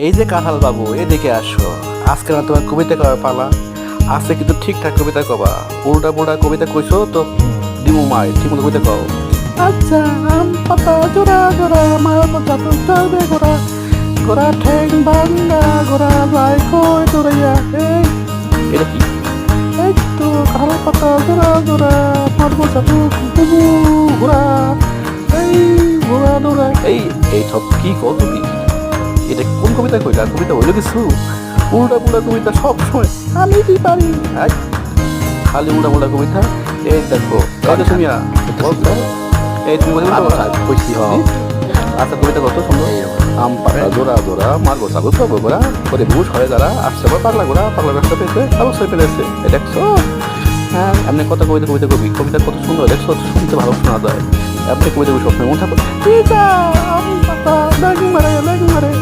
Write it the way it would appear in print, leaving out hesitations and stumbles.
এই যে কাঁঠাল বাবু, এদিকে আসো। আজকে না তোমার কবিতা কবার পালা। আজকে কিন্তু ঠিকঠাক কবিতা কবা। উল্টা পুল্টা কবিতা কইছো তো দিমু মাই, ঠিক মতো কবিতা কও। আচ্ছা, আম পাতা জোড়া জোড়া মার পাতা তো চলবে গোড়া, গোড়া ঠ্যাং ভাঙ্গা গোড়া যায় কই দৌড়াইয়া। এটা কি? এই তো কাঁঠাল পাতা জোড়া জোড়া মার পাতা তো বুবু ঘোড়া, এই ঘোড়া দৌড়া। এই সব কি কও তুমি? এটা কোন কবিতা কইলা? কবিতা হইলো কিছু উল্টা পুল্টা কবিতা সব সময় আমি কি পারি। খালি উল্টা পুল্টা কবিতা। এই দেখো কাজে সুমিয়া বলতো, এই তুমি কবিতা কইছি। আচ্ছা কবিতা কত সুন্দর। আম পাতা জোড়া জোড়া মারবো সাগু পাবো গোড়া করে বুস হয়ে যারা আসছে আবার পাগলা গোড়া পাগলা রাস্তা পেয়েছে অবশ্যই পেরেছে। দেখছো? হ্যাঁ, এমনি কথা কবিতা কবিতা কবি কবিতা কত সুন্দর দেখছো, শুনতে ভালো শোনা যায়। এমনি কবিতা সবসময় মন থাকো। ঠিক আছে, আম পাতা লেগ মারে লেগ মারে।